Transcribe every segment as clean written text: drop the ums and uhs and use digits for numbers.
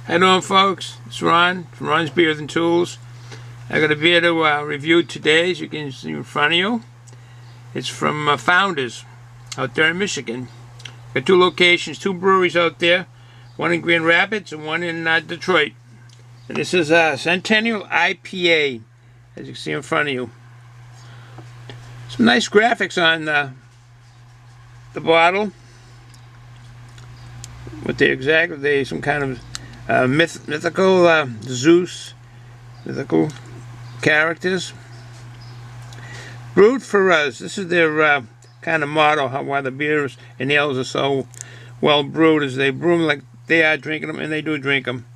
How you doing, folks? It's Ron from Ron's Beers and Tools. I got a beer to review today, as you can see in front of you. It's from Founders out there in Michigan. Got two locations, two breweries out there, one in Grand Rapids and one in Detroit. And this is Centennial Ipa, as you can see in front of you. Some nice graphics on the bottle. What they exactly, some kind of mythical Zeus, mythical characters. Brewed for us. This is their kind of motto, why the beers and ales are so well brewed, is they brew them like they are drinking them, and they do drink them.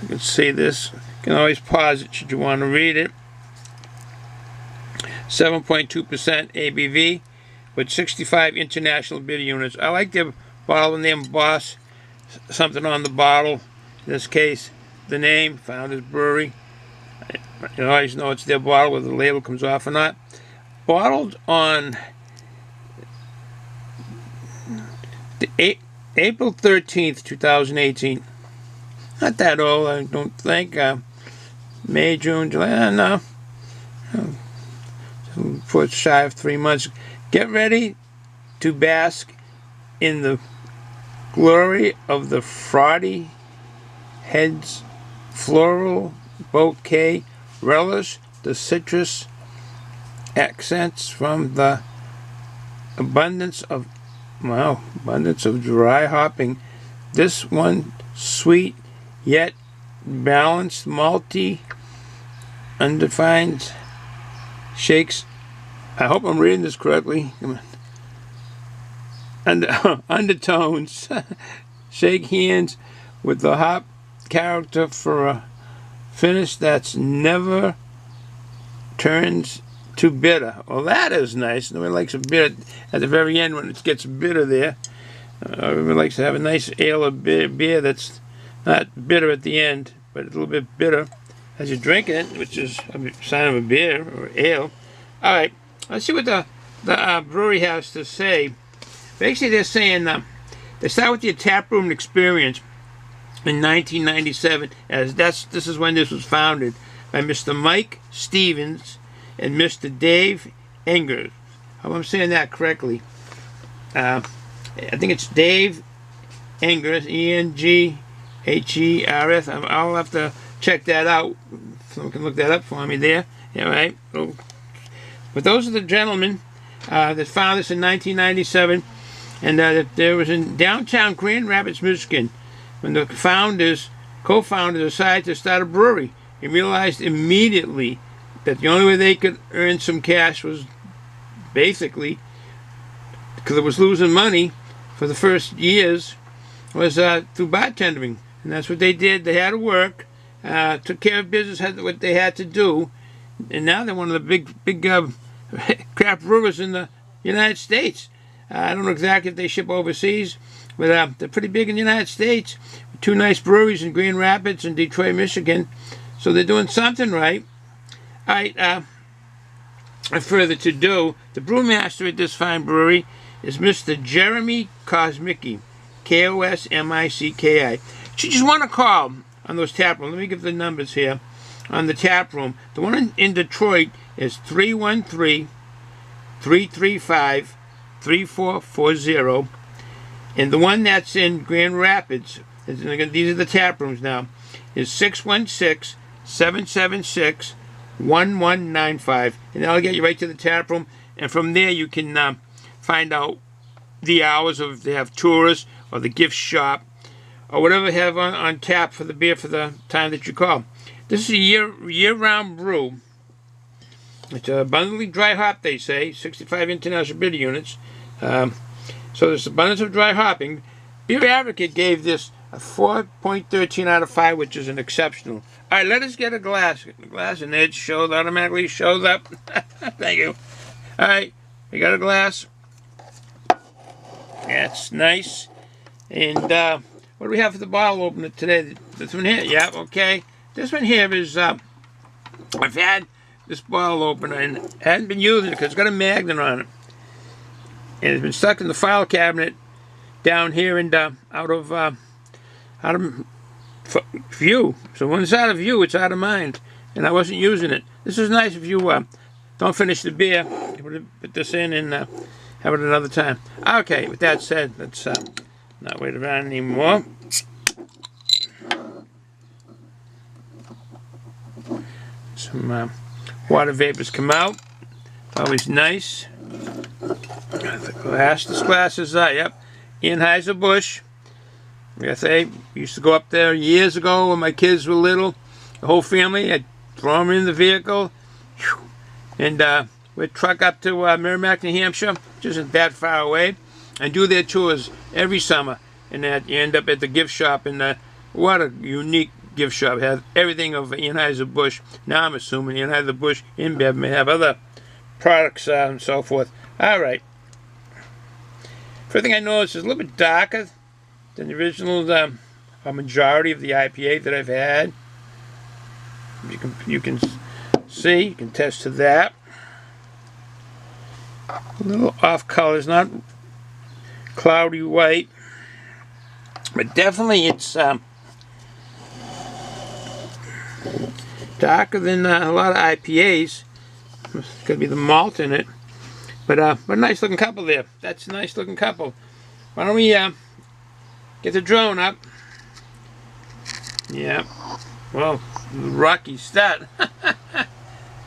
You can see this. You can always pause it should you want to read it. 7.2% ABV with 65 international beer units. I like their bottle when they emboss something on the bottle. In this case, the name, Founders Brewery. You always know it's their bottle, whether the label comes off or not. Bottled on April 13th, 2018. Not that old, I don't think. May, June, July, no. For shy of 3 months. Get ready to bask in the glory of the frothy heads, floral bouquet. Relish the citrus accents from the abundance of dry hopping. This one sweet yet balanced, malty, undefined shakes. I hope I'm reading this correctly. Come on. Undertones. Shake hands with the hop character for a finish that's never turns to bitter. Well, that is nice. Nobody likes a bitter at the very end when it gets bitter there. Everybody likes to have a nice ale or beer that's not bitter at the end, but a little bit bitter as you're drinking it, which is a sign of a beer or ale. All right, let's see what the brewery has to say. Basically, they're saying they start with the taproom experience in 1997, as this is when this was founded by Mr. Mike Stevens and Mr. Dave Enghers. I hope I'm saying that correctly. I think it's Dave Enghers, E-N-G-H-E-R-S. I'll have to check that out. Someone can look that up for me there. Yeah, right. Oh. But those are the gentlemen that founded this in 1997, and there was in downtown Grand Rapids, Michigan, when the co-founders decided to start a brewery and realized immediately that the only way they could earn some cash was basically, because it was losing money for the first years, was through bartending. And that's what they did. They had to work, took care of business, had what they had to do, and now they're one of the big craft brewers in the United States. I don't know exactly if they ship overseas, but they're pretty big in the United States. Two nice breweries in Grand Rapids and Detroit, Michigan. So they're doing something right. All right, further to do, the brewmaster at this fine brewery is Mr. Jeremy Kosmicki, K-O-S-M-I-C-K-I. You just want to call on those tap rooms. Let me give the numbers here on the tap room. The one in Detroit is 313-335-3440. And the one that's in Grand Rapids, these are the tap rooms now, is 616-776-1195. And that'll get you right to the tap room. And from there you can find out the hours of if they have tourists or the gift shop or whatever they have on tap for the beer for the time that you call. This is a year-round brew. It's abundantly dry hop, they say, 65 international beer units. So there's abundance of dry hopping. Beer Advocate gave this a 4.13 out of 5, which is an exceptional. All right, let us get a glass. Get the glass, and it automatically shows up. Thank you. All right, we got a glass. That's nice. And what do we have for the bottle opener today? This one here? Yeah, okay. This one here is, I've had this bottle opener and hadn't been using it because it's got a magnet on it. and it's been stuck in the file cabinet down here and out of view. So when it's out of view, it's out of mind, and I wasn't using it. This is nice if you don't finish the beer. Put this in and have it another time. Okay, with that said, let's not wait around anymore. Some water vapors come out. Always nice. The glass. This glass is yep, Enghers. Yes, I used to go up there years ago when my kids were little. The whole family. I'd throw them in the vehicle, and we'd truck up to Merrimack, New Hampshire, which isn't that far away, and do their tours every summer. And you end up at the gift shop, and what a unique gift shop. It has everything of Enghers. Now I'm assuming Enghers InBev may have other products and so forth. All right. First thing I noticed is a little bit darker than the original, a majority of the IPA that I've had. You can see, you can test to that. A little off color, it's not cloudy white, but definitely it's darker than a lot of IPAs. It's gonna be the malt in it, but a nice looking couple there. That's a nice looking couple. Why don't we get the drone up? Yeah. Well, rocky start.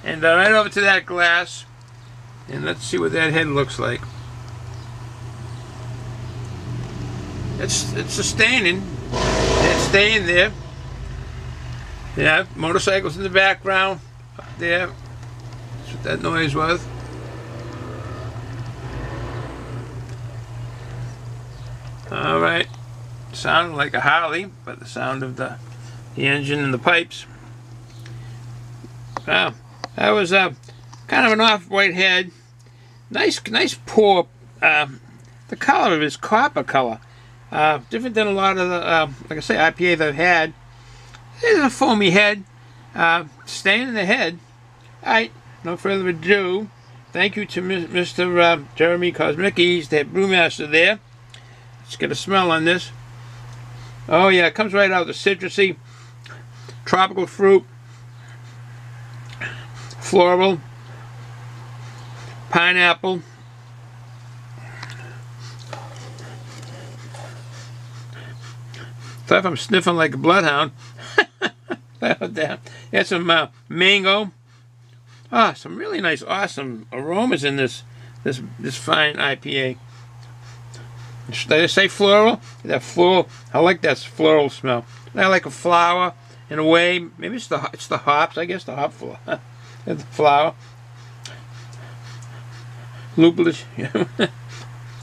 And right over to that glass, and let's see what that head looks like. It's sustaining. It's staying there. Yeah, motorcycles in the background up there. That's what that noise was. All right. Sounded like a Harley, but the sound of the engine and the pipes. Wow, that was kind of an off-white head. Nice pour. The color of it is copper color. Different than a lot of the, like I say, IPAs I've had. It's a foamy head. Staying in the head. All right, no further ado. Thank you to Mr. Jeremy Kosmicki, the brewmaster there. Let's get a smell on this. Oh yeah, it comes right out, the citrusy, tropical fruit, floral, pineapple, thought I'm sniffing like a bloodhound. Yeah, some mango. Some really nice, awesome aromas in this fine IPA. Did I say floral? That floral. I like that floral smell. I like a flower in a way. Maybe it's the hops. I guess the hop flower. The flower. Lupulus.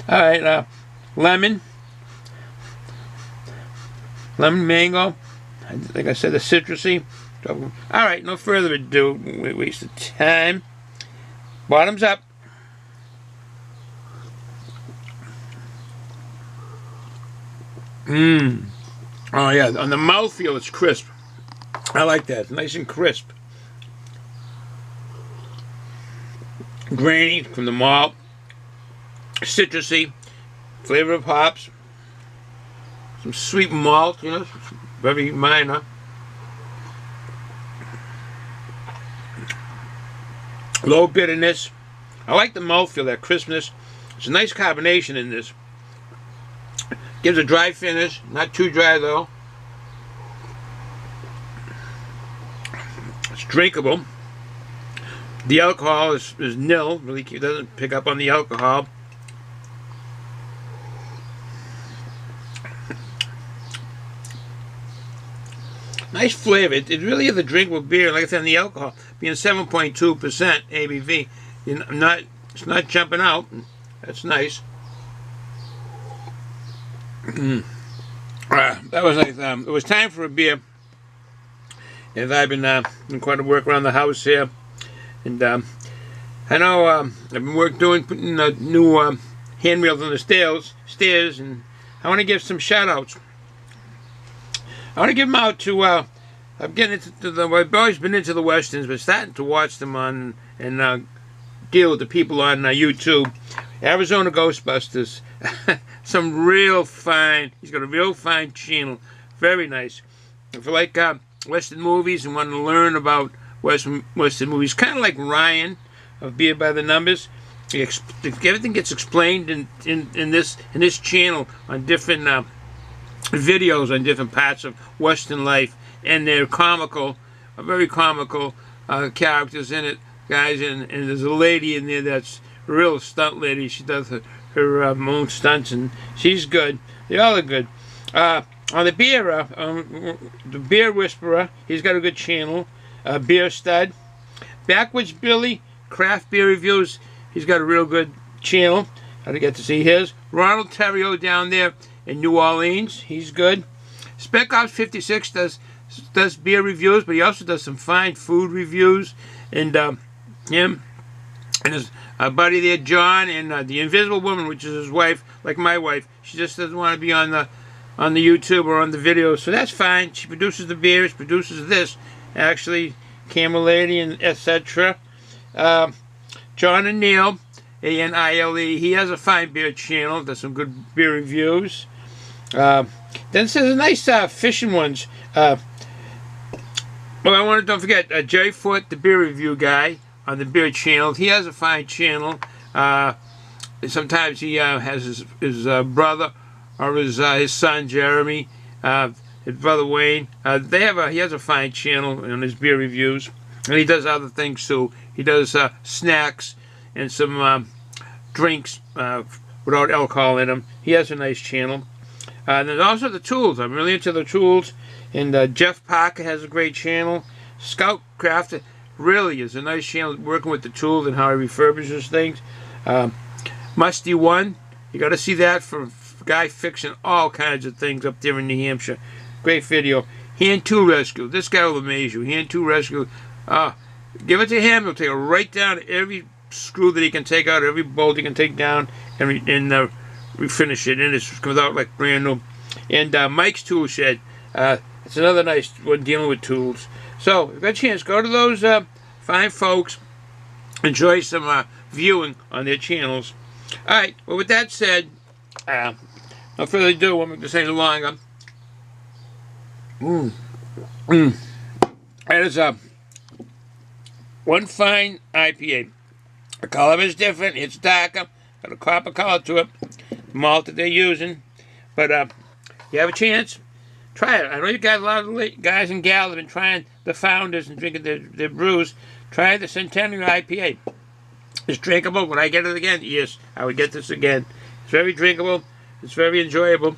All right. Lemon, mango. Like I said, the citrusy. All right. No further ado. We wasted time. Bottoms up. Oh yeah, on the mouthfeel it's crisp. I like that. It's nice and crisp. Grainy from the malt. Citrusy. Flavor of hops. Some sweet malt, you know, very minor. Low bitterness. I like the mouthfeel, that crispness. It's a nice combination in this. Gives a dry finish, not too dry though. It's drinkable. The alcohol is nil, really doesn't pick up on the alcohol. Nice flavor. It really is a drinkable beer. Like I said, the alcohol being 7.2% ABV, it's not jumping out. That's nice. That was nice. It was time for a beer, as I've been doing quite a work around the house here, and I know I've been putting new handrails on the stairs, and I want to give some shout outs. I want to give them out to I'm getting into I've always been into the westerns, but starting to watch them on and deal with the people on YouTube. Arizona Ghostbusters. Some real fine. He's got a real fine channel. Very nice. If you like Western movies and want to learn about Western movies, kind of like Ryan of Beer by the Numbers, everything gets explained in this channel on different videos on different parts of Western life, and they're comical, very comical characters in it, guys. And there's a lady in there that's a real stunt lady. She does her own stunts, and she's good. They all are good. On the Beer Whisperer, he's got a good channel. Beer Stud. Backwoods Billy, Craft Beer Reviews, he's got a real good channel. I didn't get to see his. Ronald Terrio down there in New Orleans, he's good. Spec Ops 56 does beer reviews, but he also does some fine food reviews. And him and his buddy there, John, and the Invisible Woman, which is his wife, like my wife. She just doesn't want to be on the YouTube or on the videos, so that's fine. She produces the beers, produces this, actually, Camel Lady and etc. John and Neil, A-N-I-L-E, he has a fine beer channel, does some good beer reviews. Then there's a nice fishing ones. Well, don't forget, Jerry Foote, the beer review guy on the beer channel. He has a fine channel. Sometimes he has his brother or his son Jeremy, his brother Wayne. He has a fine channel on his beer reviews, and he does other things too. He does snacks and some drinks without alcohol in them. He has a nice channel. And there's also the tools. I'm really into the tools. And Jeff Parker has a great channel. Scout Crafter really is a nice channel, working with the tools and how he refurbishes things. Musty One, you got to see that for a guy fixing all kinds of things up there in New Hampshire. Great video. Hand Tool Rescue. This guy will amaze you. Hand Tool Rescue. Give it to him. He'll take it right down to every screw that he can take out, every bolt he can take down, and refinish it. And it comes out like brand new. And Mike's Tool Shed. It's another nice one dealing with tools. So, if you got a chance, go to those fine folks. Enjoy some viewing on their channels. Alright, well, with that said, no further ado, I'm going to say no longer. That is one fine IPA. The color is different. It's darker. Got a copper color to it. The malt that they're using. But you have a chance, try it. I know you got a lot of guys and gals that have been trying the Founders and drinking their brews. Try the Centennial Ipa. It's drinkable. Would I get it again? Yes, I would get this again. It's very drinkable. It's very enjoyable.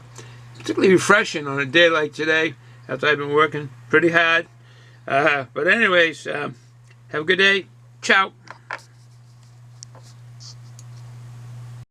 Particularly refreshing on a day like today, after I've been working pretty hard. But anyways, have a good day. Ciao.